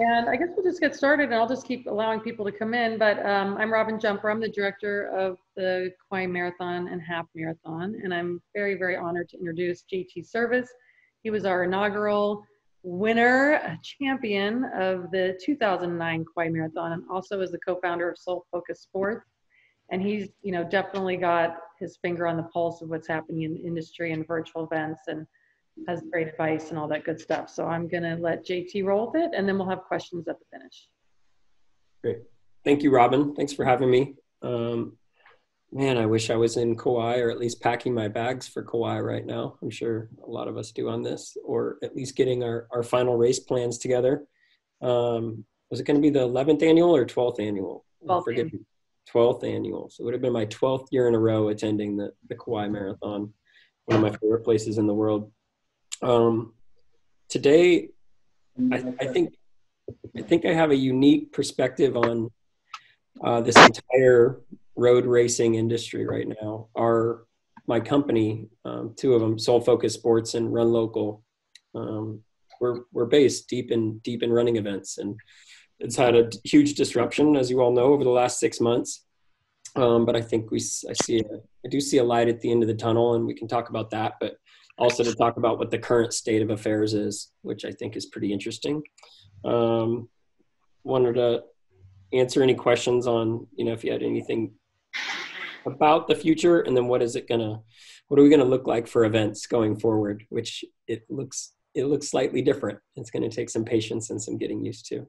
And I guess we'll just get started, and I'll just keep allowing people to come in. But I'm Robin Jumper. I'm the director of the Kauai Marathon and Half Marathon, and I'm very, very honored to introduce JT Service. He was our inaugural winner, champion of the 2009 Kauai Marathon, and also is the co-founder of Soul Focus Sports. And he's, definitely got his finger on the pulse of what's happening in the industry and virtual events, and has great advice and all that good stuff. So I'm going to let JT roll with it, and then we'll have questions at the finish. Great. Thank you, Robin. Thanks for having me. Man, I wish I was in Kauai, or at least packing my bags for Kauai right now. I'm sure a lot of us do on this, or at least getting our final race plans together. Was it going to be the 11th annual or 12th annual? 12th annual. So it would have been my 12th year in a row attending the Kauai Marathon, one of my favorite places in the world. Today, I think I have a unique perspective on this entire road racing industry right now. My company, two of them, Soul Focus Sports and Run Local, we're based deep in running events, and it's had a huge disruption, as you all know, over the last 6 months. But I think I do see a light at the end of the tunnel, and we can talk about that, but also to talk about what the current state of affairs is, which I think is pretty interesting. Wanted to answer any questions on, if you had anything about the future, and then what are we gonna look like for events going forward, which it looks slightly different. It's going to take some patience and some getting used to,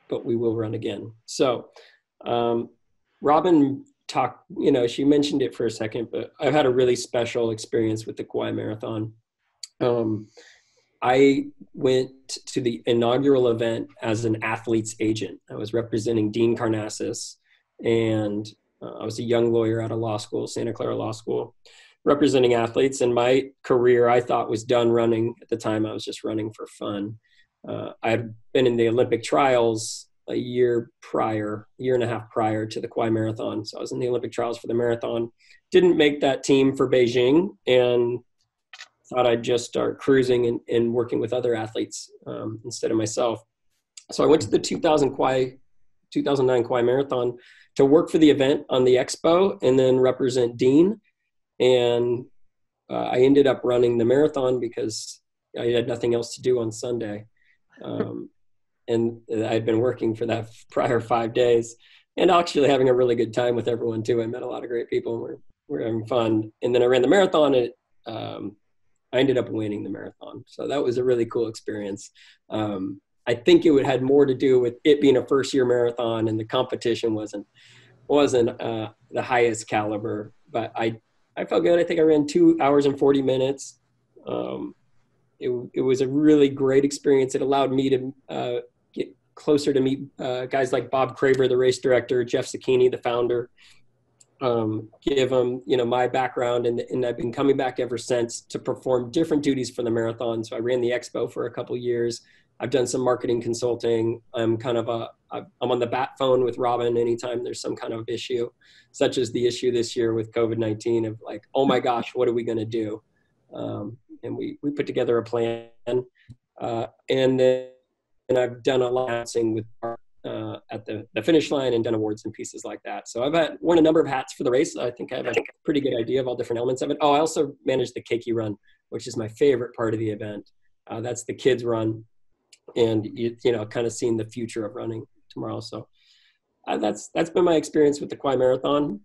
but we will run again. So Robin talked, she mentioned it for a second, but I've had a really special experience with the Kauai Marathon. I went to the inaugural event as an athlete's agent. I was representing Dean Karnassus, and I was a young lawyer out of law school, Santa Clara Law School, representing athletes. And my career, I thought, was done running. At the time, I was just running for fun. I had been in the Olympic trials a year and a half prior to the Kauai Marathon. So I was in the Olympic trials for the marathon, didn't make that team for Beijing, and thought I'd just start cruising and working with other athletes instead of myself. So I went to the 2009 Kauai Marathon to work for the event on the expo and then represent Dean. And I ended up running the marathon because I had nothing else to do on Sunday. And I'd been working for that prior 5 days, and actually having a really good time with everyone too. I met a lot of great people, and we're having fun. And then I ran the marathon, and I ended up winning the marathon. So that was a really cool experience. I think it had more to do with it being a first-year marathon, and the competition wasn't the highest caliber. But I felt good. I think I ran 2 hours and 40 minutes. It was a really great experience. It allowed me to get closer to meet guys like Bob Craver, the race director, Jeff Zucchini, the founder, give them, my background. And I've been coming back ever since to perform different duties for the marathon. So I ran the expo for a couple of years. I've done some marketing consulting. I'm on the bat phone with Robin anytime there's some kind of issue, such as the issue this year with COVID-19 of like, oh my gosh, what are we going to do? And we put together a plan. And then I've done a lot of announcing with at the finish line, and done awards and pieces like that. So I've worn a number of hats for the race. I think I have a pretty good idea of all different elements of it. Oh, I also managed the Keiki Run, which is my favorite part of the event. That's the kids' run, and kind of seeing the future of running tomorrow. So that's been my experience with the Kauai Marathon.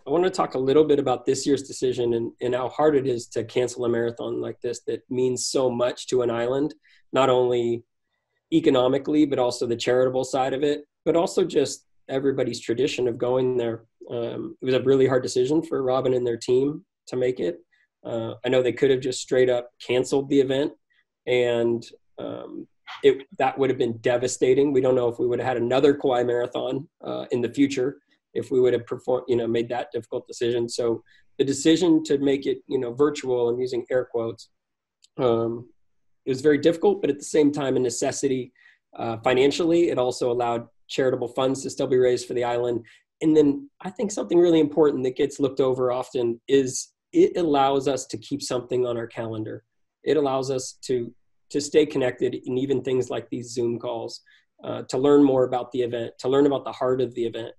I want to talk a little bit about this year's decision and how hard it is to cancel a marathon like this that means so much to an island, not only economically, but also the charitable side of it, but also just everybody's tradition of going there. It was a really hard decision for Robin and their team to make it. I know they could have just straight up canceled the event, and that would have been devastating. We don't know if we would have had another Kauai Marathon in the future if we would have made that difficult decision. So the decision to make it, virtual, I'm using air quotes, it was very difficult, but at the same time, a necessity financially. It also allowed charitable funds to still be raised for the island. And then I think something really important that gets looked over often is it allows us to keep something on our calendar. It allows us to to stay connected in even things like these Zoom calls, to learn more about the event, to learn about the heart of the event.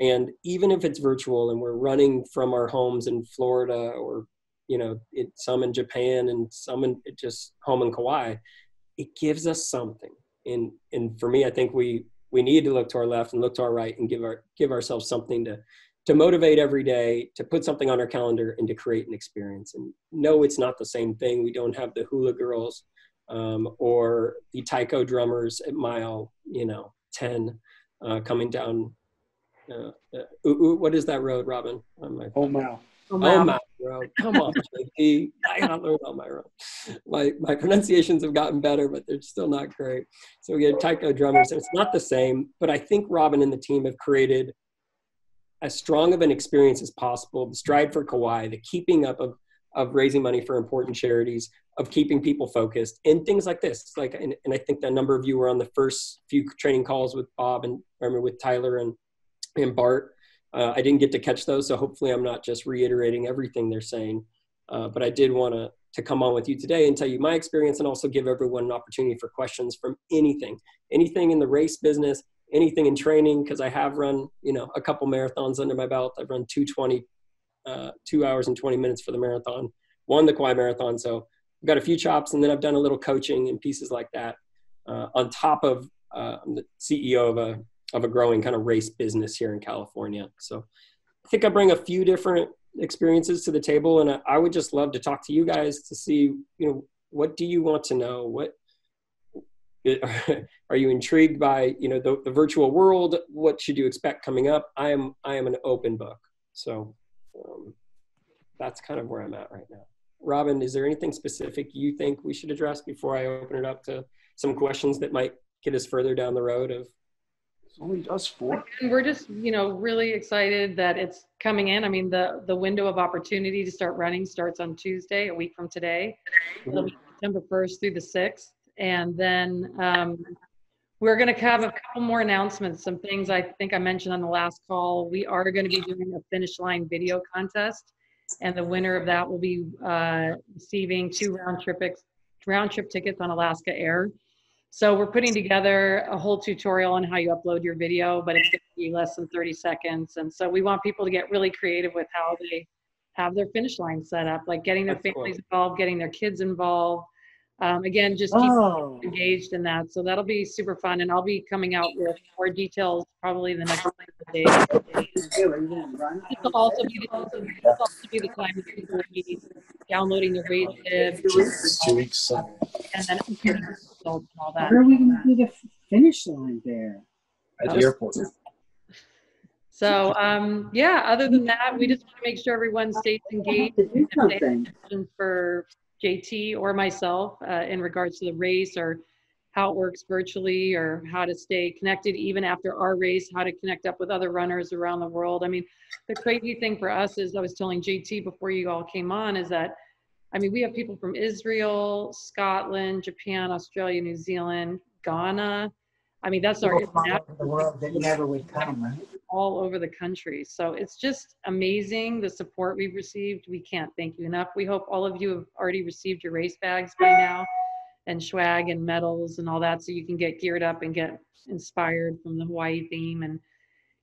And even if it's virtual and we're running from our homes in Florida, or, you know, some in Japan and some in just home in Kauai, it gives us something. And for me, I think we need to look to our left and look to our right and give ourselves something to motivate every day, to put something on our calendar and to create an experience. And no, it's not the same thing. We don't have the hula girls or the taiko drummers at mile, 10 coming down. What is that road, Robin? Oh, wow. Oh, my road. Come on, JP. I gotta learn on my road. My pronunciations have gotten better, but they're still not great. So we get taiko drummers, and it's not the same. But I think Robin and the team have created as strong of an experience as possible. The Stride for Kauai, the keeping up of raising money for important charities, of keeping people focused, and things like this. And I think that a number of you were on the first few training calls with Bob and with Tyler and Bart. I didn't get to catch those, so hopefully I'm not just reiterating everything they're saying. But I did want to come on with you today and tell you my experience, and also give everyone an opportunity for questions from anything in the race business, anything in training, because I have run, a couple marathons under my belt. I've run 2 hours and 20 minutes for the marathon, won the Kauai Marathon. So I've got a few chops, and then I've done a little coaching and pieces like that on top of I'm the CEO of a growing kind of race business here in California. So I think I bring a few different experiences to the table, and I would just love to talk to you guys to see, what do you want to know? What are you intrigued by, the virtual world? What should you expect coming up? I am an open book. So that's kind of where I'm at right now. Robin, is there anything specific you think we should address before I open it up to some questions that might get us further down the road of? Only us four. And we're just, really excited that it's coming in. I mean, the window of opportunity to start running starts on Tuesday, a week from today. It'll be September 1st through the 6th. And then we're going to have a couple more announcements, some things I think I mentioned on the last call. We are going to be doing a finish line video contest, and the winner of that will be receiving 2 round trip tickets on Alaska Air. So we're putting together a whole tutorial on how you upload your video, but it's going to be less than 30 seconds. And so we want people to get really creative with how they have their finish line set up, like getting their families involved, getting their kids involved. Again, just keep engaged in that. So that'll be super fun. And I'll be coming out with more details probably the next couple of days. This will also be the time that people will be downloading the race bib. 2 weeks. And then results and all that. Where are we going to do the finish line there? At the airport. So, other than that, we just want to make sure everyone stays engaged. If they have questions for JT or myself in regards to the race, or how it works virtually, or how to stay connected even after our race, how to connect up with other runners around the world. I mean, the crazy thing for us is, I was telling JT before you all came on, is that, we have people from Israel, Scotland, Japan, Australia, New Zealand, Ghana. That's our the world that never would come, right? All over the country. So it's just amazing, the support we've received. We can't thank you enough. We hope all of you have already received your race bags by now, and swag and medals and all that, so you can get geared up and get inspired from the Hawaii theme and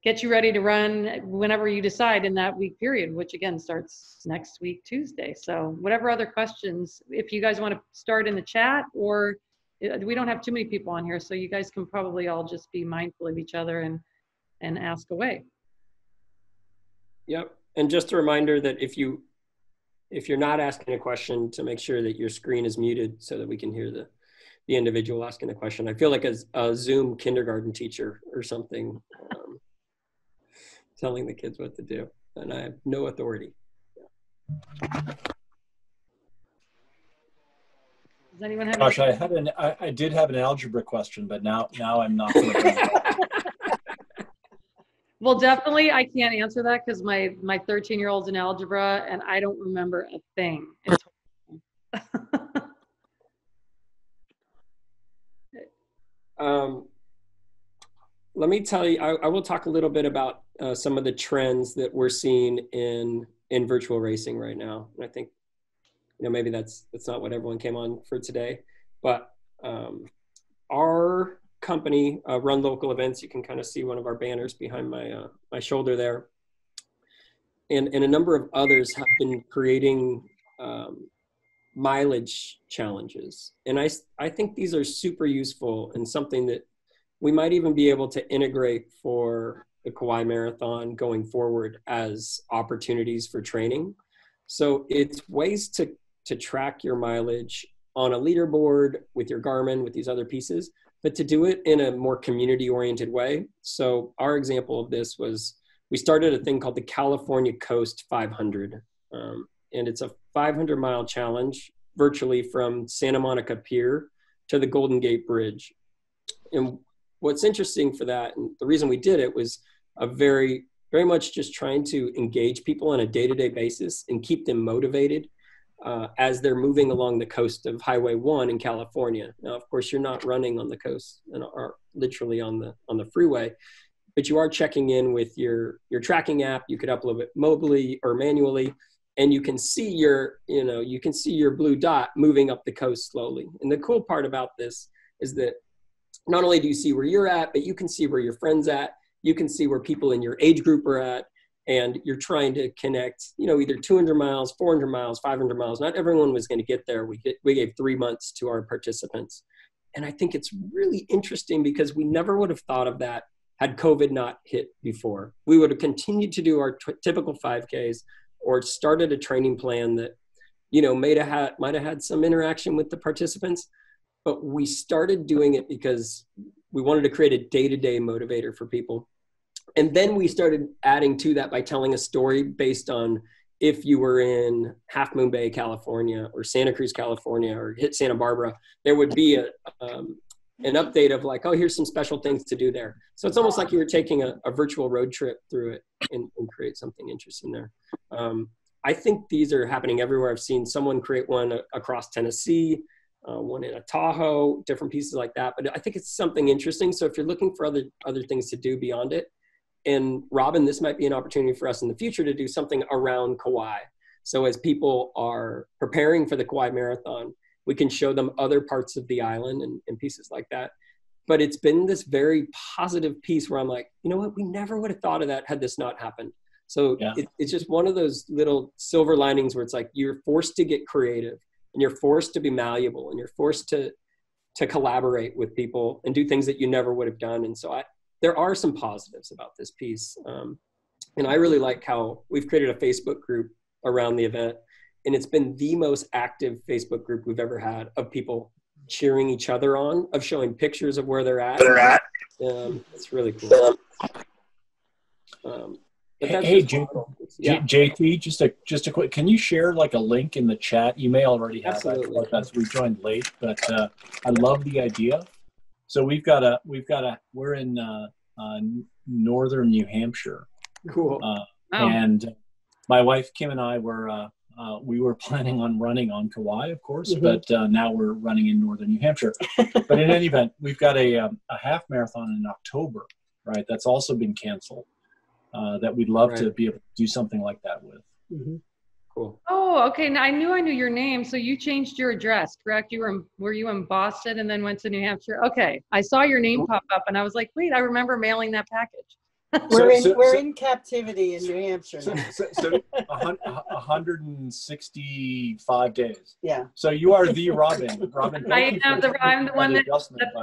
get you ready to run whenever you decide in that week period, which again starts next week, Tuesday. So whatever other questions, if you guys want to start in the chat, or we don't have too many people on here, so you guys can probably all just be mindful of each other and ask away. Yep. And just a reminder that if you're not asking a question, to make sure that your screen is muted so that we can hear the individual asking the question. I feel like a Zoom kindergarten teacher or something, telling the kids what to do, and I have no authority. Does anyone have? Gosh, I did have an algebra question, but now I'm not going to bring it up. Well, definitely I can't answer that, because my 13-year-old's in algebra and I don't remember a thing. It's let me tell you, I will talk a little bit about some of the trends that we're seeing in virtual racing right now. And I think, maybe that's not what everyone came on for today. But our company, Run Local Events, you can kind of see one of our banners behind my my shoulder there, and a number of others have been creating mileage challenges. And I think these are super useful and something that we might even be able to integrate for the Kauai Marathon going forward as opportunities for training. So it's ways to track your mileage on a leaderboard with your Garmin, with these other pieces, but to do it in a more community-oriented way. So our example of this was, we started a thing called the California Coast 500. And it's a 500-mile challenge virtually from Santa Monica Pier to the Golden Gate Bridge. And what's interesting for that, and the reason we did it, was a very much just trying to engage people on a day-to-day basis and keep them motivated as they're moving along the coast of Highway 1 in California. Now, of course, you're not running on the coast and are literally on the freeway, but you are checking in with your tracking app. You could upload it mobily or manually, and you can see your blue dot moving up the coast slowly. And the cool part about this is that not only do you see where you're at, but you can see where your friends at. You can see where people in your age group are at, and you're trying to connect, either 200 miles, 400 miles, 500 miles. Not everyone was going to get there. We gave 3 months to our participants. And I think it's really interesting because we never would have thought of that had COVID not hit before. We would have continued to do our typical 5Ks, or started a training plan that, might have had some interaction with the participants. But we started doing it because we wanted to create a day-to-day motivator for people. And then we started adding to that by telling a story based on if you were in Half Moon Bay, California, or Santa Cruz, California, or hit Santa Barbara, there would be an update of like, oh, here's some special things to do there. So it's almost like you were taking a virtual road trip through it and create something interesting there. I think these are happening everywhere. I've seen someone create one across Tennessee, one in a Tahoe, different pieces like that. But I think it's something interesting. So if you're looking for other things to do beyond it, and Robin, this might be an opportunity for us in the future to do something around Kauai. So as people are preparing for the Kauai Marathon, we can show them other parts of the island and pieces like that. But it's been this very positive piece where I'm like, you know what, we never would have thought of that had this not happened. So yeah. It's just one of those little silver linings where it's like you're forced to get creative, and you're forced to be malleable, and you're forced to collaborate with people and do things that you never would have done. And so there are some positives about this piece. And I really like how we've created a Facebook group around the event, and it's been the most active Facebook group we've ever had of people cheering each other on, of showing pictures of where they're at. It's really cool. Hey, JT, just a quick, can you share like a link in the chat? You may already have. Absolutely. We joined late, but I love the idea. So we're in northern New Hampshire. Cool. And my wife Kim and I we were planning on running on Kauai, of course, but now we're running in northern New Hampshire. But in any event, we've got a half marathon in October, right? That's also been canceled. That we'd love to be able to do something like that with. Cool. Oh, okay. Now I knew your name. So you changed your address, correct? Were you in Boston and then went to New Hampshire? Okay. I saw your name pop up and I was like, wait, I remember mailing that package. We're in captivity in New Hampshire now. So 165 days. Yeah. So you are the Robin. I'm the one that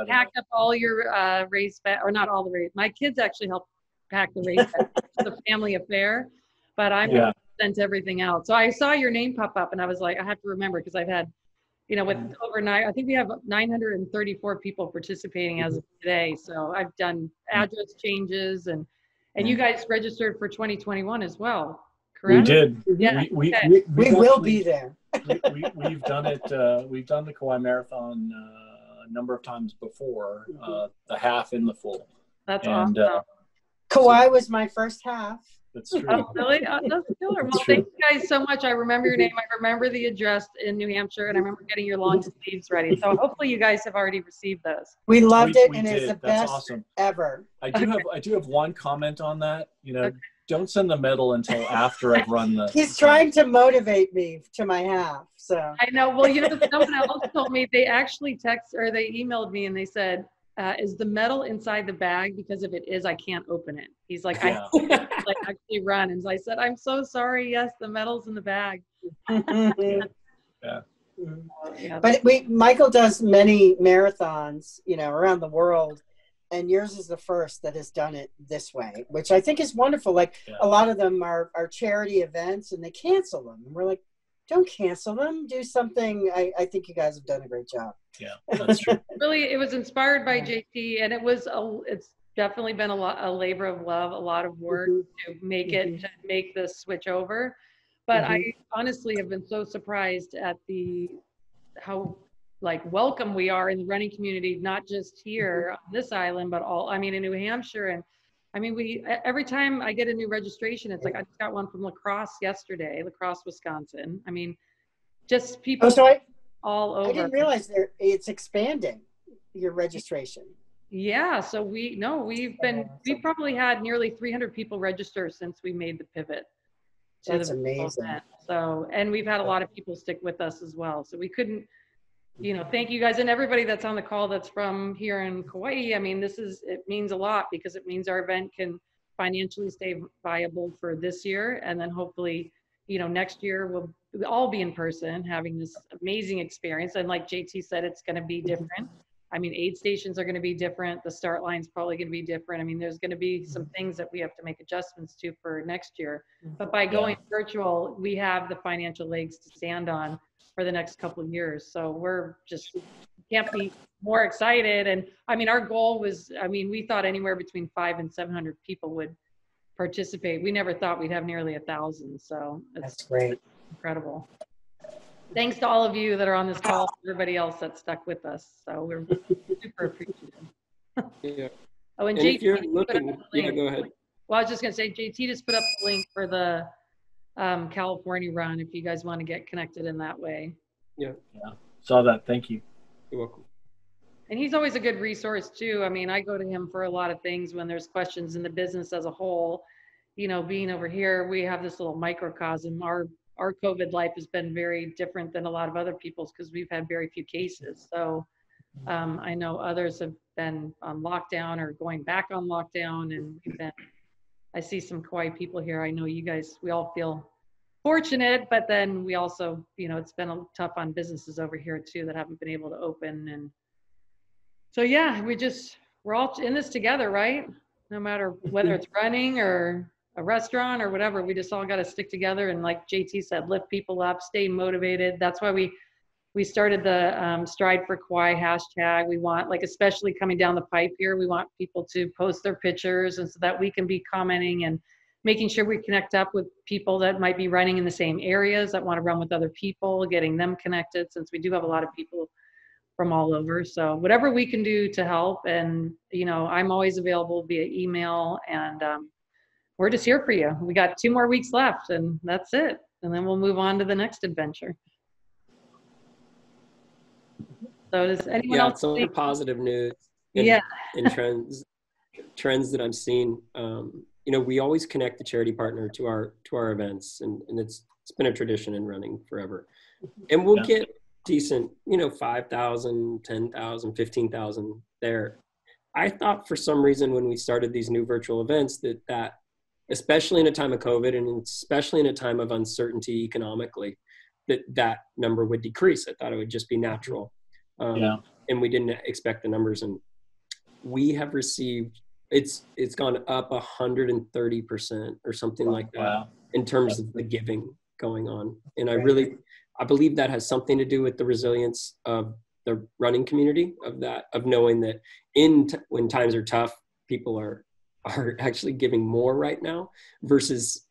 packed up all your race bag, or not all the race. My kids actually helped pack the race bag. It's a family affair, but I sent everything out. So I saw your name pop up and I was like, I have to remember, because I've had, with overnight, I think we have 934 people participating as of today. So I've done address changes and you guys registered for 2021 as well, correct? We did. Yeah. We will be there. We've done it. We've done the Kauai Marathon a number of times before, the half and the full. That's awesome. Kauai was my first half. That's true. Oh, really? That's killer. Well, thank you guys so much. I remember your name. I remember the address in New Hampshire, and I remember getting your launch sleeves ready. So hopefully you guys have already received those. We loved it, and it's the best ever. I do have one comment on that. don't send the medal until after I've run the. He's trying to motivate me to my half. So I know. Well, someone else told me they actually they emailed me and they said, is the medal inside the bag? Because if it is, I can't open it. He's like, Yeah. I can't, like actually run. And so I said, I'm so sorry. Yes, the medal's in the bag. Yeah. Yeah, But Michael does many marathons, around the world, and yours is the first that has done it this way, which I think is wonderful. Like a lot of them are charity events and they cancel them. And we're like, don't cancel them. Do something. I think you guys have done a great job. Yeah, that's true. Really, it was inspired by JT, and it's definitely been a labor of love, a lot of work to make to make this switch over. But I honestly have been so surprised at how welcome we are in the running community, not just here on this island, but in New Hampshire. And every time I get a new registration, it's like I just got one from La Crosse yesterday, La Crosse, Wisconsin. Just people all over. I didn't realize it's expanding your registration. Yeah, so we probably had nearly 300 people register since we made the pivot. That's amazing. So, and we've had a lot of people stick with us as well. So we couldn't, thank you guys and everybody that's on the call that's from here in Kauai. It means a lot because it means our event can financially stay viable for this year. And then hopefully, next year we'll all be in person having this amazing experience. And like JT said, it's going to be different. Aid stations are going to be different. The start line's probably going to be different. There's going to be some things that we have to make adjustments to for next year. But by going virtual, we have the financial legs to stand on for the next couple of years. So we're just can't be more excited. And our goal was, we thought anywhere between 500 and 700 people would participate. We never thought we'd have nearly 1,000. So that's great. Incredible. Thanks to all of you that are on this call, everybody else that stuck with us. So we're super appreciative. Yeah. Oh, and if JT, you're looking, go ahead. Well, I was just going to say, JT just put up the link for the California run if you guys want to get connected in that way. Yeah. Saw that. Thank you. You're welcome. And he's always a good resource too. I go to him for a lot of things when there's questions in the business as a whole. Being over here, we have this little microcosm. Our COVID life has been very different than a lot of other people's because we've had very few cases. So I know others have been on lockdown or going back on lockdown, and I see some Kauai people here. I know you guys, we all feel fortunate, but then we also, it's been tough on businesses over here too that haven't been able to open. And so, yeah, we're all in this together, right? No matter whether it's running or a restaurant or whatever, we just all got to stick together and, like JT said, lift people up, stay motivated. That's why we started the Stride for Kauai hashtag. We want, especially coming down the pipe here, we want people to post their pictures, and so that we can be commenting and making sure we connect up with people that might be running in the same areas that want to run with other people, getting them connected, since we do have a lot of people from all over. So whatever we can do to help, and I'm always available via email, and we're just here for you. We got 2 more weeks left, and that's it. And then we'll move on to the next adventure. So does anyone else? Some positive news. And trends that I'm seeing. We always connect the charity partner to our events, and it's been a tradition in running forever. And we'll get decent, 5,000, 10,000, 15,000 there. I thought for some reason when we started these new virtual events that especially in a time of COVID and especially in a time of uncertainty economically, that number would decrease. I thought it would just be natural. And we didn't expect the numbers. And we have received, it's gone up 130% or something like that in terms of the giving going on. And I believe that has something to do with the resilience of the running community, of knowing that when times are tough, people are actually giving more right now versus,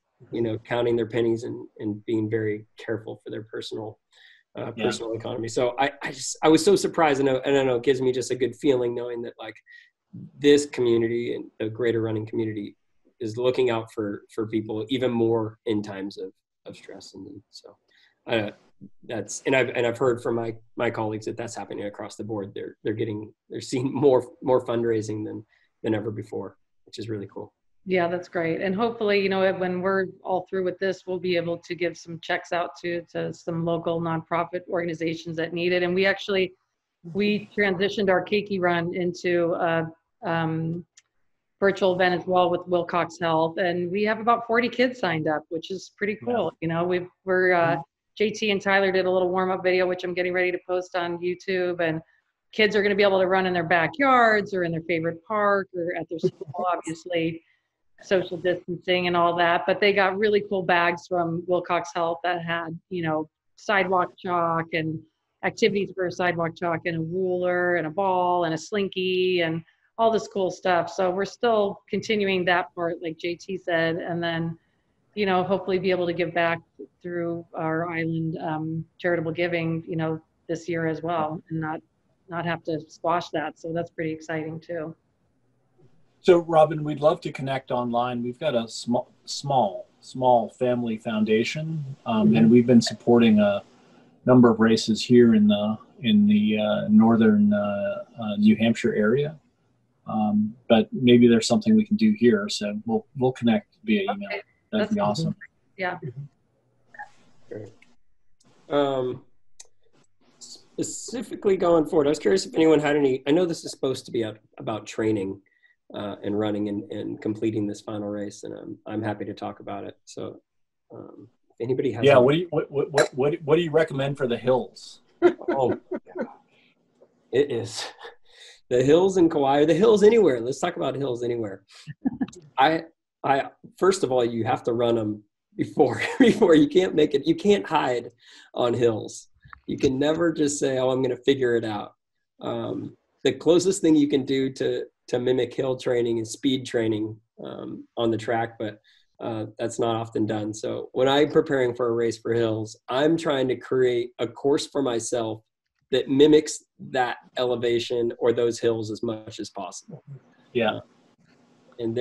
counting their pennies and being very careful for their personal economy. So I was so surprised, and I know it gives me just a good feeling knowing that this community and the greater running community is looking out for people even more in times of stress and need. So I've heard from my colleagues that that's happening across the board. They're seeing more fundraising than ever before, which is really cool. Yeah, that's great. And hopefully, you know, when we're all through with this, we'll be able to give some checks out to some local nonprofit organizations that need it. And we transitioned our Keiki Run into a virtual event as well with Wilcox Health. And we have about 40 kids signed up, which is pretty cool. You know, JT and Tyler did a little warm-up video, which I'm getting ready to post on YouTube. And kids are going to be able to run in their backyards or in their favorite park or at their school, obviously social distancing and all that, but they got really cool bags from Wilcox Health that had, you know, sidewalk chalk and activities for a sidewalk chalk and a ruler and a ball and a slinky and all this cool stuff. So we're still continuing that part, like JT said, and then, you know, hopefully be able to give back through our island charitable giving, you know, this year as well, and not have to squash that. So that's pretty exciting too. So, Robin, we'd love to connect online. We've got a small family foundation, and we've been supporting a number of races here in the northern New Hampshire area. But maybe there's something we can do here. So we'll connect via email. Okay. That'd be awesome. Yeah. Great. Specifically going forward, I was curious if anyone had any. I know this is supposed to be about training. And running and completing this final race, and I'm happy to talk about it. So, if anybody has, what do you recommend for the hills? Oh, it is the hills in Kauai, the hills anywhere. Let's talk about hills anywhere. I first of all, you have to run them before you can't make it. You can't hide on hills. You can never just say, "Oh, I'm going to figure it out." The closest thing you can do to mimic hill training is speed training on the track, but that's not often done. So when I'm preparing for a race for hills, I'm trying to create a course for myself that mimics that elevation or those hills as much as possible. Yeah. And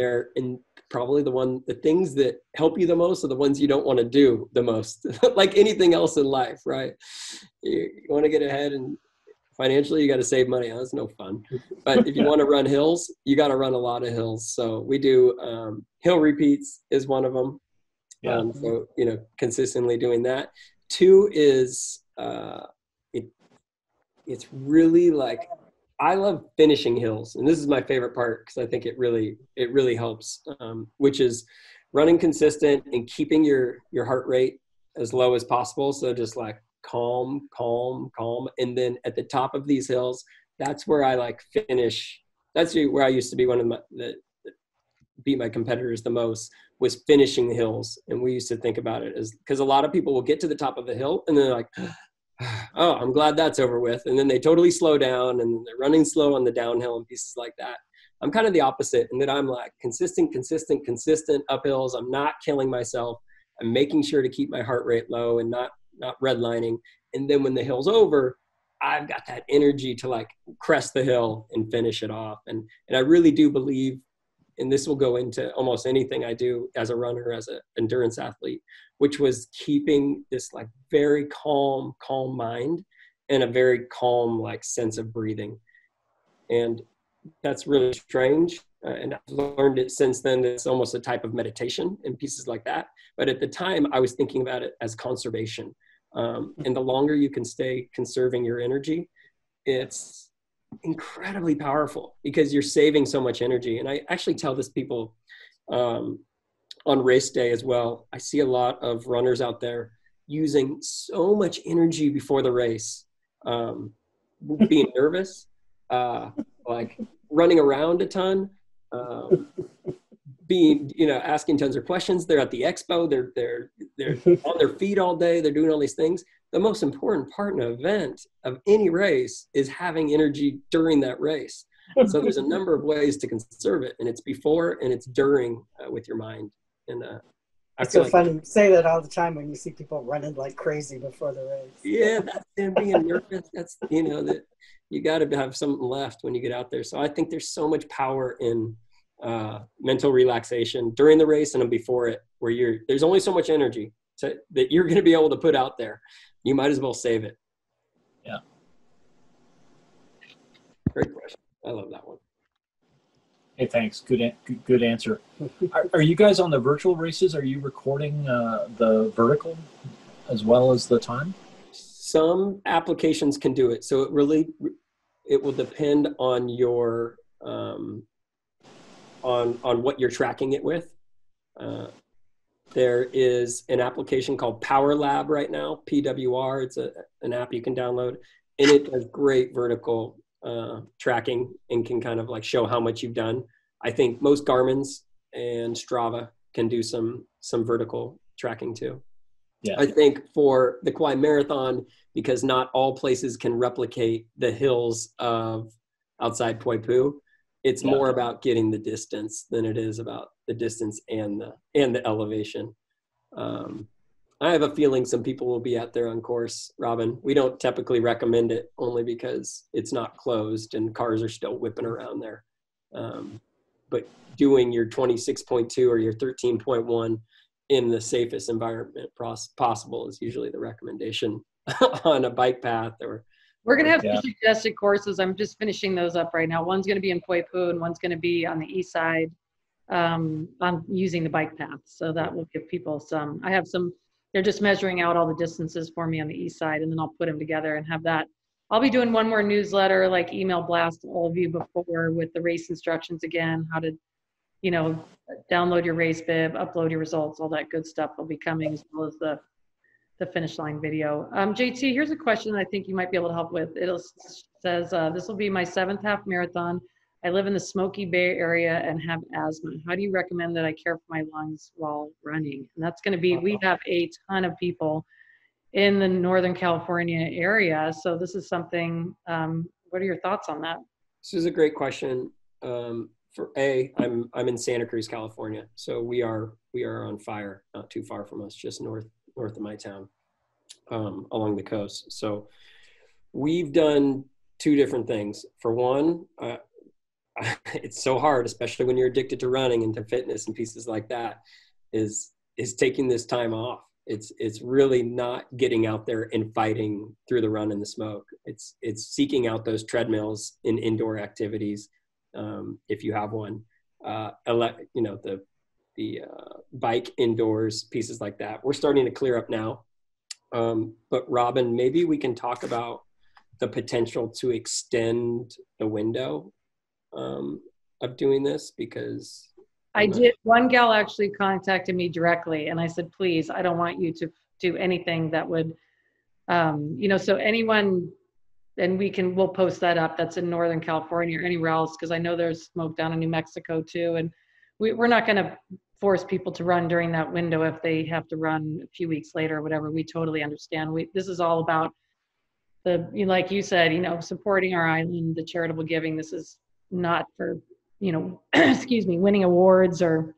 probably the things that help you the most are the ones you don't want to do the most, like anything else in life, right? You want to get ahead and financially, you got to save money. That's no fun. But if you want to run hills, you got to run a lot of hills. So we do hill repeats is one of them. Yeah. So, you know, consistently doing that. Two is it's really like, I love finishing hills. And this is my favorite part because I think it really helps, which is running consistent and keeping your heart rate as low as possible. So just like, calm. And then at the top of these hills, that's where I like finish. That's where I used to be one of beat my competitors the most, was finishing the hills. And we used to think about it as, because a lot of people will get to the top of a hill and they're like, oh, I'm glad that's over with. And then they totally slow down and they're running slow on the downhill and pieces like that. I'm kind of the opposite in that I'm like consistent uphills. I'm not killing myself. I'm making sure to keep my heart rate low and not redlining. And then when the hill's over, I've got that energy to like crest the hill and finish it off. And I really do believe, and this will go into almost anything I do as a runner, as an endurance athlete, which was keeping this like very calm mind and a very calm like sense of breathing. And that's really strange. And I've learned it since then. It's almost a type of meditation and pieces like that. But at the time I was thinking about it as conservation. And the longer you can stay conserving your energy, it's incredibly powerful because you're saving so much energy. And I actually tell this people on race day as well. I see a lot of runners out there using so much energy before the race, being nervous, like running around a ton, being, asking tons of questions. They're at the expo. They're on their feet all day. They're doing all these things. The most important part in an event of any race is having energy during that race. So there's a number of ways to conserve it, and it's before and it's during with your mind. And it's so funny. You say that all the time when you see people running like crazy before the race. Yeah, that's them being nervous. That's that you got to have something left when you get out there. So I think there's so much power in mental relaxation during the race and before it, where there's only so much energy that you're going to be able to put out there. You might as well save it. Yeah. Great question. I love that one. Hey, thanks. Good answer. Are you guys on the virtual races? Are you recording the vertical as well as the time? Some applications can do it. So it will depend on your on what you're tracking it with. There is an application called Power Lab right now, PWR. It's an app you can download, and it does great vertical tracking and can kind of like show how much you've done. I think most Garmin's and Strava can do some vertical tracking too. Yeah. I think for the Kauai Marathon, because not all places can replicate the hills of outside Poipu, it's more about getting the distance than it is about the distance and the elevation. I have a feeling some people will be out there on course, Robin. We don't typically recommend it only because it's not closed and cars are still whipping around there. But doing your 26.2 or your 13.1 in the safest environment possible is usually the recommendation on a bike path. Or we're going to have two suggested courses. I'm just finishing those up right now. One's going to be in Poipu and one's going to be on the east side on using the bike path. So that will give people some, I have some, they're just measuring out all the distances for me on the east side, and then I'll put them together and have that. I'll be doing one more newsletter, like email blast to all of you before with the race instructions again, how to, you know, download your race bib, upload your results, all that good stuff will be coming, as well as the finish line video. JT, here's a question I think you might be able to help with. It says, this will be my 7th half marathon. I live in the Smoky Bay area and have asthma. How do you recommend that I care for my lungs while running? And that's going to be, we have a ton of people in the Northern California area. So this is something, what are your thoughts on that? This is a great question. I'm in Santa Cruz, California. So we are on fire, not too far from us, just north of my town, along the coast. So we've done two different things. For one, it's so hard, especially when you're addicted to running and to fitness and pieces like that, is taking this time off. It's really not getting out there and fighting through the run and the smoke. It's seeking out those treadmills in indoor activities, if you have one, the bike indoors, pieces like that. We're starting to clear up now. But Robin, maybe we can talk about the potential to extend the window of doing this, because I did. One gal actually contacted me directly, and I said, please, I don't want you to do anything that would, so anyone, and we'll post that up, that's in Northern California or anywhere else, because I know there's smoke down in New Mexico too. And we're not going to force people to run during that window if they have to run a few weeks later or whatever. We totally understand. This is all about like you said, supporting our island, the charitable giving. This is not for, excuse me, winning awards, or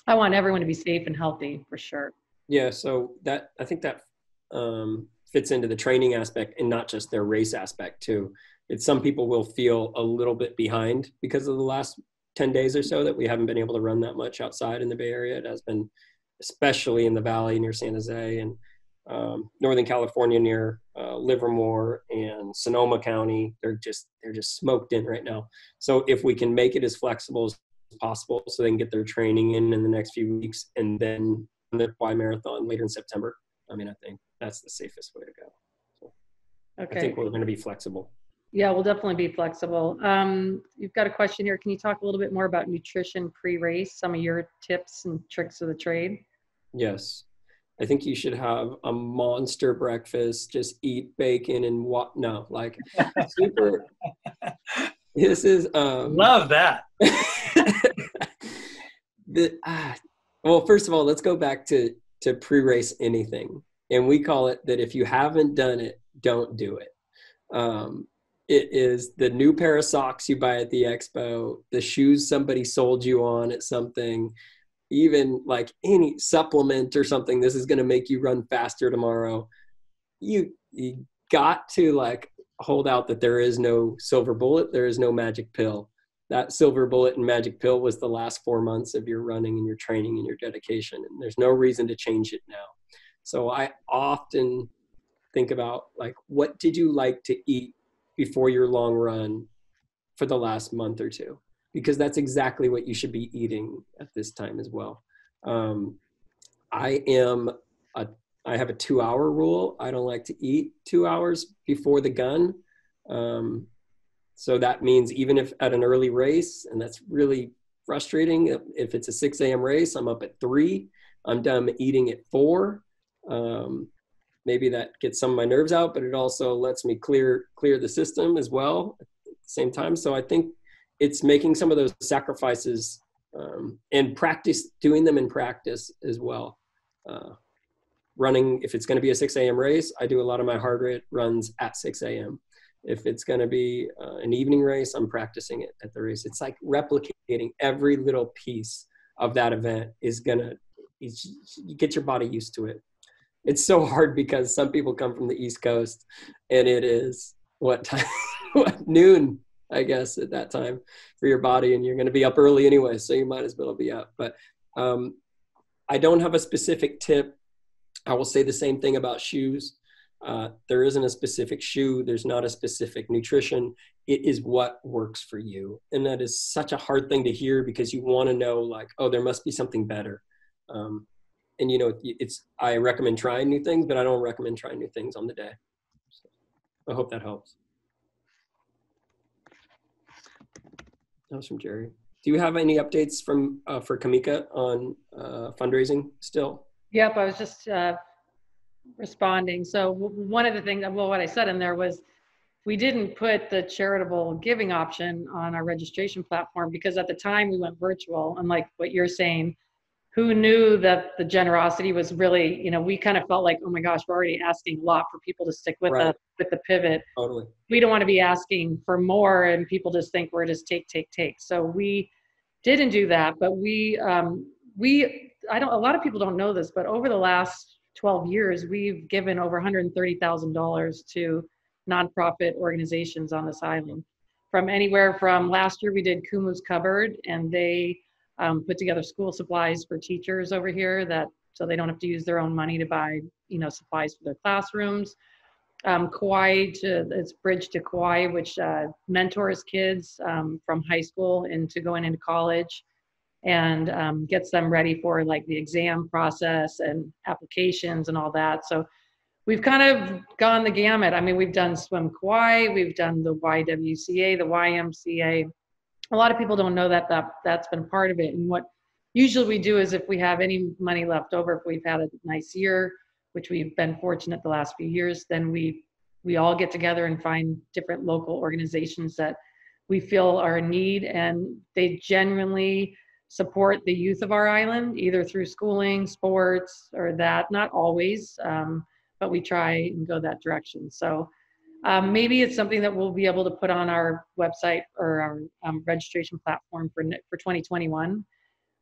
I want everyone to be safe and healthy for sure. Yeah. So I think that fits into the training aspect and not just their race aspect too. Some people will feel a little bit behind because of the last 10 days or so that we haven't been able to run that much outside in the Bay Area. It has been, especially in the Valley near San Jose and Northern California near Livermore and Sonoma County. They're just smoked in right now. So if we can make it as flexible as possible so they can get their training in the next few weeks, and then the Kauai Marathon later in September, I think that's the safest way to go. So okay. I think we're going to be flexible. Yeah, we'll definitely be flexible. You've got a question here. Can you talk a little bit more about nutrition pre-race, some of your tips and tricks of the trade? Yes. I think you should have a monster breakfast, just eat bacon and super. This is, love that. Well, first of all, let's go back to pre-race anything. And we call it that if you haven't done it, don't do it. It is the new pair of socks you buy at the expo, the shoes somebody sold you on at something, even like any supplement or something. This is going to make you run faster tomorrow. You got to hold out that there is no silver bullet. There is no magic pill. That silver bullet and magic pill was the last 4 months of your running and your training and your dedication. And there's no reason to change it now. So I often think about what did you like to eat before your long run for the last month or two? because that's exactly what you should be eating at this time as well. I have a 2-hour rule. I don't like to eat 2 hours before the gun. So that means even if at an early race, and that's really frustrating, if it's a 6 a.m. race, I'm up at 3, I'm done eating at 4. Maybe that gets some of my nerves out, but it also lets me clear the system as well at the same time. So I think it's making some of those sacrifices and doing them in practice as well. Running, if it's going to be a 6 a.m. race, I do a lot of my heart rate runs at 6 a.m. If it's going to be an evening race, I'm practicing it at the race. It's like replicating every little piece of that event is going to, you get your body used to it. It's so hard because some people come from the East Coast and it is what time, noon, I guess, at that time for your body, and you're going to be up early anyway, so you might as well be up. But I don't have a specific tip. I will say the same thing about shoes. There isn't a specific shoe. There's not a specific nutrition. It is what works for you. And that is such a hard thing to hear because you want to know, like, oh, there must be something better. And, you know, I recommend trying new things, but I don't recommend trying new things on the day. So I hope that helps. That was from Jerry. Do you have any updates from for Kamika on fundraising still? Yep, I was just responding. So one of the things, well, what I said in there was we didn't put the charitable giving option on our registration platform because at the time we went virtual. And like what you're saying, who knew that the generosity was really, you know, we kind of felt like, oh my gosh, we're already asking a lot for people to stick with us with the pivot. Totally. We don't want to be asking for more and people just think we're just take. So we didn't do that, but a lot of people don't know this, but over the last 12 years, we've given over $130,000 to nonprofit organizations on this island. From anywhere from last year, we did Kumu's Cupboard, and they put together school supplies for teachers over here so they don't have to use their own money to buy, you know, supplies for their classrooms. Kauai, it's Bridge to Kauai, which mentors kids from high school into going into college, and gets them ready for like the exam process and applications and all that. So we've kind of gone the gamut. I mean, we've done Swim Kauai, we've done the YWCA, the YMCA. A lot of people don't know that's been part of it. And what usually we do is if we have any money left over, if we've had a nice year, which we've been fortunate the last few years, then we all get together and find different local organizations that we feel are in need, and they genuinely support the youth of our island, either through schooling, sports, or that. Not always, but we try and go that direction. So maybe it's something that we'll be able to put on our website or our registration platform for 2021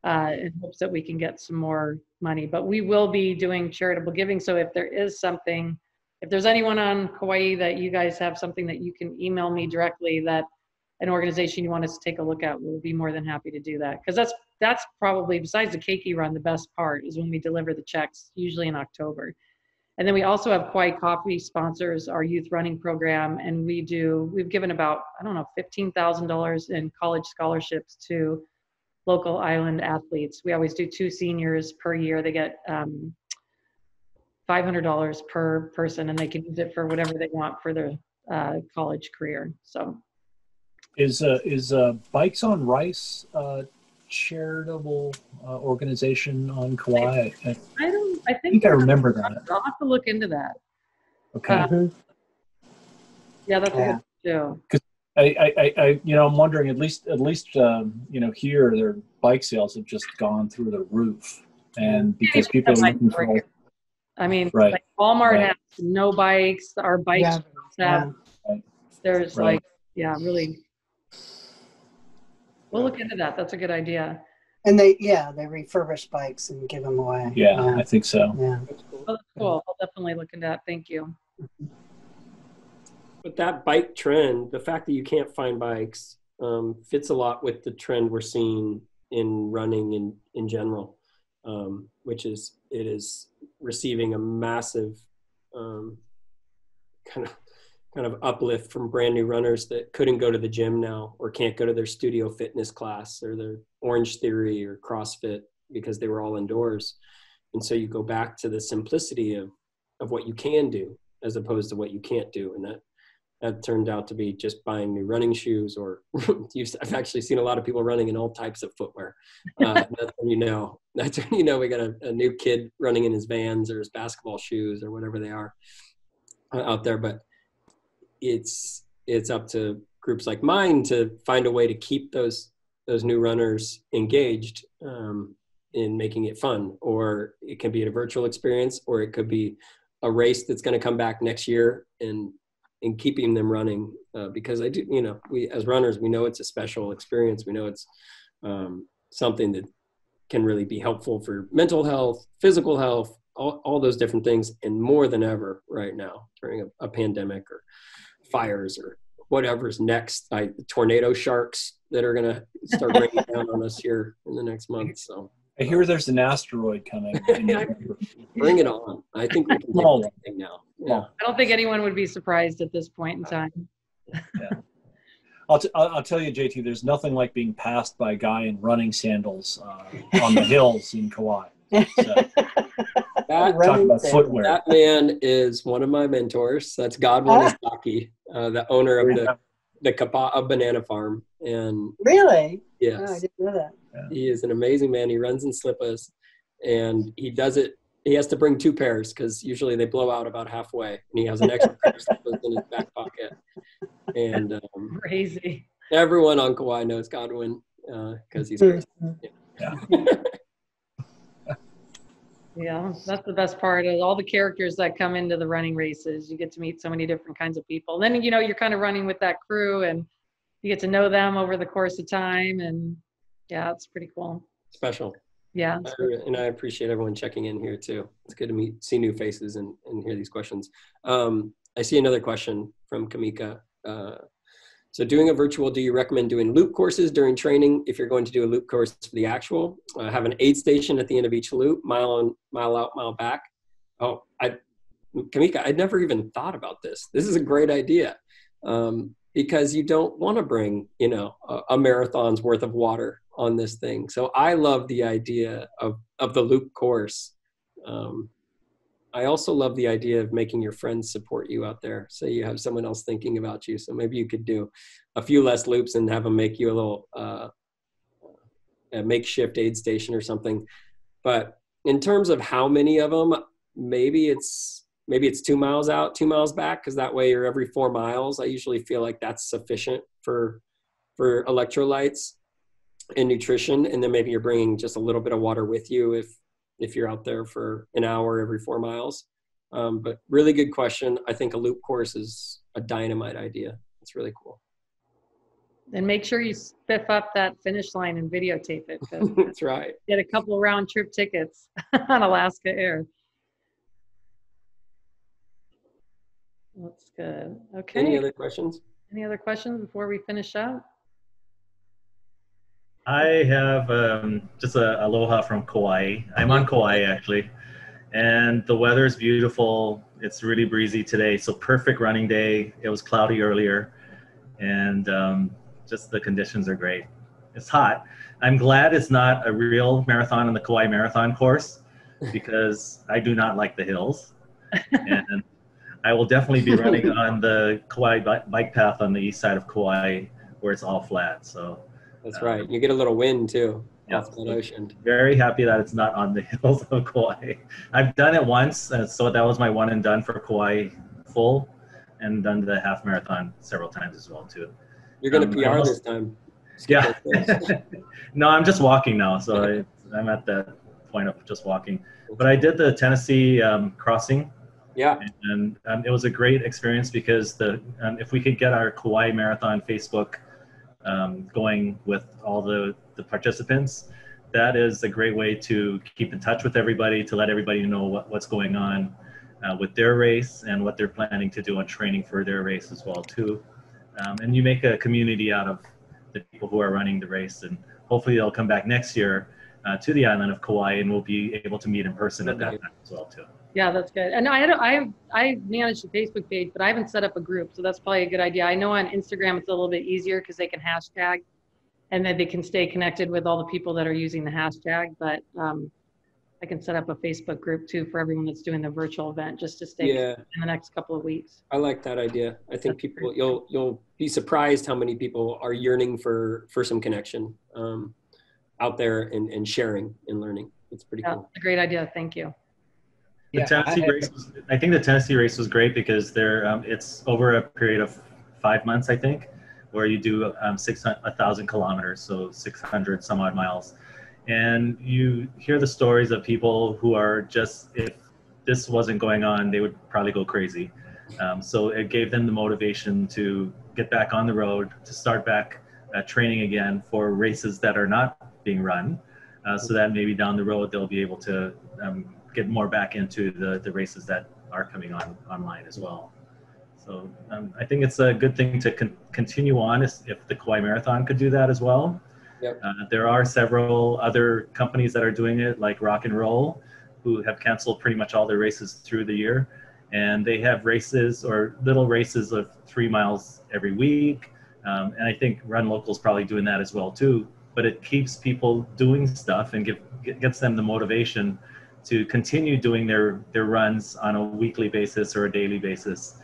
in hopes that we can get some more money. But we will be doing charitable giving. So if there is something, if there's anyone on Kauai that you guys have something that you can email me directly, that an organization you want us to take a look at, we'll be more than happy to do that. Because that's probably, besides the keiki run, the best part is when we deliver the checks, usually in October. And then we also have Kauai Coffee sponsors our youth running program, and we've given about, I don't know, $15,000 in college scholarships to local island athletes. We always do 2 seniors per year. They get $500 per person, and they can use it for whatever they want for their college career. So is Bikes on Rice charitable organization on Kauai? I think I remember that. I'll have to look into that. Okay. Yeah, that's a good too. I I'm wondering, at least here their bike sales have just gone through the roof, and because people are looking for. I mean, right. like Walmart has no bikes. Our bikes have. Right. There's really. We'll look into that. That's a good idea. And they refurbish bikes and give them away. Yeah, I think so. Yeah. That's cool. I'll definitely look into that. Thank you. But that bike trend, the fact that you can't find bikes, fits a lot with the trend we're seeing in running in general, which is it is receiving a massive kind kind of uplift from brand new runners that couldn't go to the gym now or can't go to their studio fitness class or their Orange Theory or CrossFit because they were all indoors. And so you go back to the simplicity of what you can do as opposed to what you can't do. And that turned out to be just buying new running shoes, or I've actually seen a lot of people running in all types of footwear. That's when you know we got a new kid running in his Vans or his basketball shoes or whatever they are out there. But it's up to groups like mine to find a way to keep those new runners engaged in making it fun. Or it can be a virtual experience, or it could be a race that's going to come back next year and keeping them running, because we as runners, we know it's a special experience. We know it's something that can really be helpful for mental health, physical health, all those different things, and more than ever right now during a pandemic or fires or whatever's next, like the tornado sharks that are going to start raining down on us here in the next month. So I hear there's an asteroid coming. Bring it on. I think we can do anything now. Yeah. I don't think anyone would be surprised at this point in time. Yeah. I'll tell you, JT, there's nothing like being passed by a guy in running sandals on the hills in Kauai. So, talk about footwear. That man is one of my mentors. That's Godwin Isaki, the owner of the Kapa'a Banana Farm. And really? Yes. Oh, I didn't know that. Yeah. He is an amazing man. He runs in slippers, and he does it. He has to bring 2 pairs because usually they blow out about halfway, and he has an extra pair of slippers in his back pocket. And Crazy. everyone on Kauai knows Godwin because he's crazy. Yeah. Yeah, that's the best part of all the characters that come into the running races. You get to meet so many different kinds of people. Then, you're kind of running with that crew and you get to know them over the course of time. And yeah, it's pretty cool. Special. Yeah. And I appreciate everyone checking in here too. It's good to see new faces and hear these questions. I see another question from Kamika. So doing a virtual, do you recommend doing loop courses during training if you're going to do a loop course for the actual? Have an aid station at the end of each loop, mile on, mile out, mile back. Oh, Kamika, I'd never even thought about this. This is a great idea because you don't want to bring, a marathon's worth of water on this thing. So I love the idea of the loop course. I also love the idea of making your friends support you out there. Say you have someone else thinking about you. So maybe you could do a few less loops and have them make you a little a makeshift aid station or something. But in terms of how many of them, maybe it's 2 miles out, 2 miles back, because that way you're every 4 miles. I usually feel like that's sufficient for electrolytes and nutrition. And then maybe you're bringing just a little bit of water with you if you're out there for an hour every 4 miles. But really good question. I think a loop course is a dynamite idea. It's really cool. And make sure you spiff up that finish line and videotape it. That's right. Get a couple round trip tickets on Alaska Air. That's good. Okay. Any other questions? Any other questions before we finish up? I have just a aloha from Kauai. I'm on Kauai actually, and the weather is beautiful. It's really breezy today, so perfect running day. It was cloudy earlier, and just the conditions are great. It's hot. I'm glad it's not a real marathon on the Kauai Marathon course because I do not like the hills, and I will definitely be running on the Kauai bike path on the east side of Kauai where it's all flat. So. That's right. You get a little wind too off the Yeah, ocean. very happy that it's not on the hills of Kauai. I've done it once, so that was my one and done for Kauai full, and done the half marathon several times as well too. You're going to PR this time. Yeah. No, I'm just walking now, so I'm at that point of just walking. But I did the Tennessee crossing. Yeah. And it was a great experience because if we could get our Kauai Marathon Facebook going with all the participants, that is a great way to keep in touch with everybody, to let everybody know what's going on with their race and what they're planning to do on training for their race as well too. And you make a community out of the people who are running the race, and hopefully they'll come back next year to the island of Kauai, and we'll be able to meet in person at that time as well too. Yeah, that's good. And I manage a Facebook page, but I haven't set up a group, so that's probably a good idea. I know on Instagram it's a little bit easier because they can hashtag, and then they can stay connected with all the people that are using the hashtag. But I can set up a Facebook group too for everyone that's doing the virtual event, just to stay Yeah, in the next couple of weeks. I like that idea. I think That's people, great. you'll be surprised how many people are yearning for some connection out there and sharing and learning. It's pretty Yeah, cool. a great idea. Thank you. The Yeah, Tennessee race I think the Tennessee race was great because it's over a period of 5 months, I think, where you do 1,000 kilometers, so 600 some odd miles. And you hear the stories of people who are just, if this wasn't going on, they would probably go crazy. So it gave them the motivation to get back on the road, to start back training again for races that are not being run, so that maybe down the road they'll be able to get more back into the races that are coming online as well. So I think it's a good thing to continue on if the Kauai Marathon could do that as well. Yep. There are several other companies that are doing it, like Rock and Roll, who have canceled pretty much all their races through the year. And they have races or little races of 3 miles every week. And I think Run Local's probably doing that as well too. But it keeps people doing stuff and gets them the motivation to continue doing their runs on a weekly basis or a daily basis.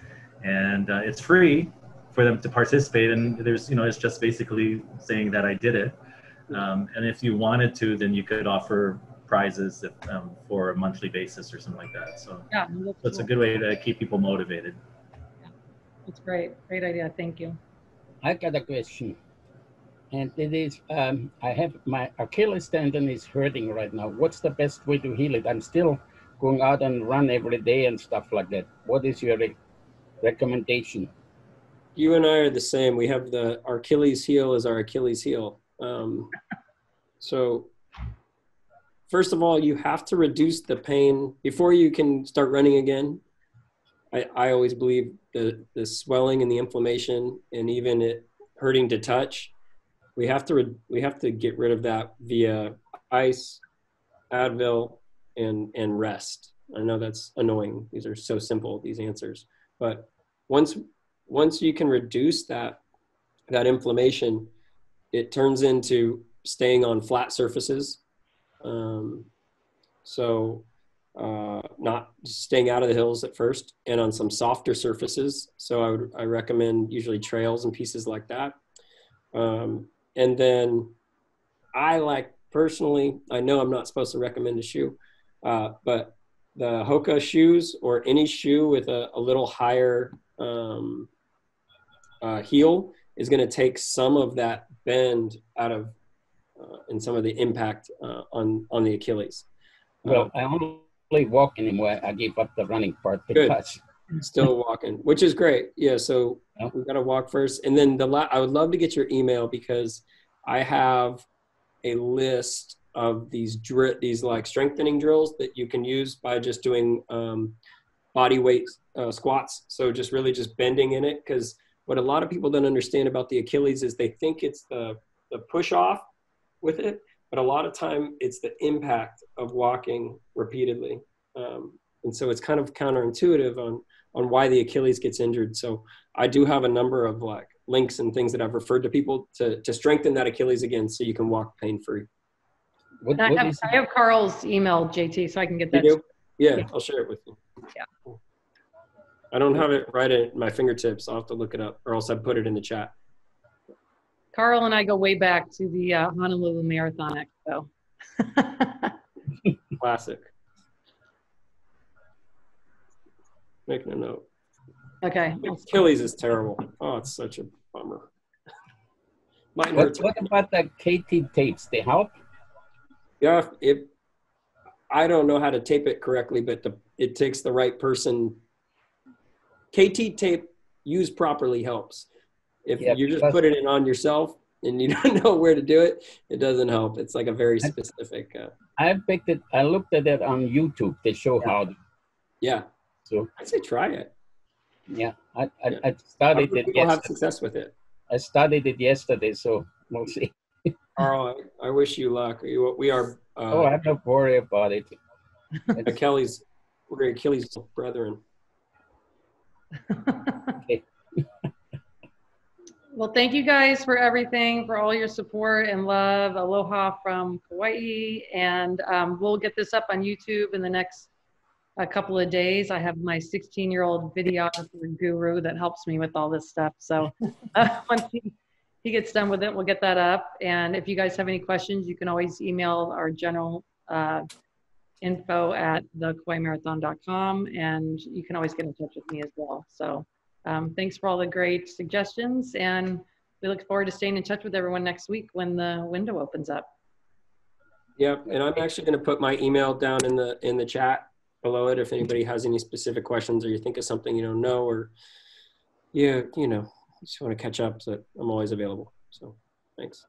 And it's free for them to participate. And there's, it's just basically saying that I did it. And if you wanted to, then you could offer prizes for a monthly basis or something like that. So Yeah, it's a good way to keep people motivated. That's great. Great idea. Thank you. I got a question. And it is, I have my Achilles tendon is hurting right now. What's the best way to heal it? I'm still going out and run every day and stuff like that. What is your recommendation? You and I are the same. We have our Achilles heel as our Achilles heel. So first of all, you have to reduce the pain before you can start running again. I always believe the swelling and the inflammation and even it hurting to touch, we have to get rid of that via ice, Advil, and rest. I know that's annoying. These are so simple, these answers. But once you can reduce that inflammation, it turns into staying on flat surfaces. Not staying out of the hills at first and on some softer surfaces. So I recommend usually trails and pieces like that. And then I like personally, I know I'm not supposed to recommend a shoe, but the Hoka shoes or any shoe with a little higher heel is going to take some of that bend out of and some of the impact on the Achilles. Well, I only walk anymore. I gave up the running part because still walking, which is great. Yeah, so we've got to walk first, and then I would love to get your email because I have a list of these like strengthening drills that you can use by just doing body weight squats. So just really just bending in it, because what a lot of people don't understand about the Achilles is they think it's the push off with it, but a lot of time it's the impact of walking repeatedly. And so it's kind of counterintuitive on why the Achilles gets injured. So I do have a number of like links and things that I've referred to people to strengthen that Achilles again, so you can walk pain-free. I have Carl's email, JT, so I can get that. You do? Yeah, I'll share it with you. Yeah. I don't have it right at my fingertips. I'll have to look it up, or else I put it in the chat. Carl and I go way back to the Honolulu Marathon Expo. Classic. Making a note. Okay. Achilles is terrible. Oh, it's such a bummer. Mine What hurts. about the KT tapes? They help? Yeah, I don't know how to tape it correctly, but it takes the right person. KT tape used properly helps. If you just put it in on yourself and you don't know where to do it, it doesn't help. It's like a very specific. I looked at it on YouTube. They show how. Yeah. So I'd say try it. Yeah, I studied it. People have success with it. I studied it yesterday, so we'll see. Carl, I wish you luck. We are. I have no worry about it. Kelly's We're Achilles brethren. Okay. Well, thank you guys for everything, for all your support and love. Aloha from Kauai. And we'll get this up on YouTube in the next couple of days. I have my 16-year-old videographer guru that helps me with all this stuff. So once he gets done with it, we'll get that up. And if you guys have any questions, you can always email our general info at thekauaimarathon.com, and you can always get in touch with me as well. So thanks for all the great suggestions, and we look forward to staying in touch with everyone next week when the window opens up. Yep, and I'm actually going to put my email down in the chat below it if anybody has any specific questions or you think of something you don't know, or you just want to catch up. So I'm always available. So thanks.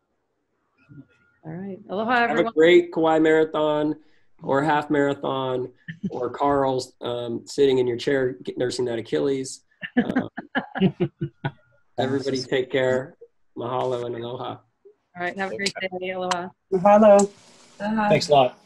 All right, aloha everyone. Have a great Kauai Marathon or half marathon, or Carl's sitting in your chair nursing that Achilles. Everybody take care. Mahalo and aloha. All right, have a great day. Aloha. Mahalo. Thanks a lot.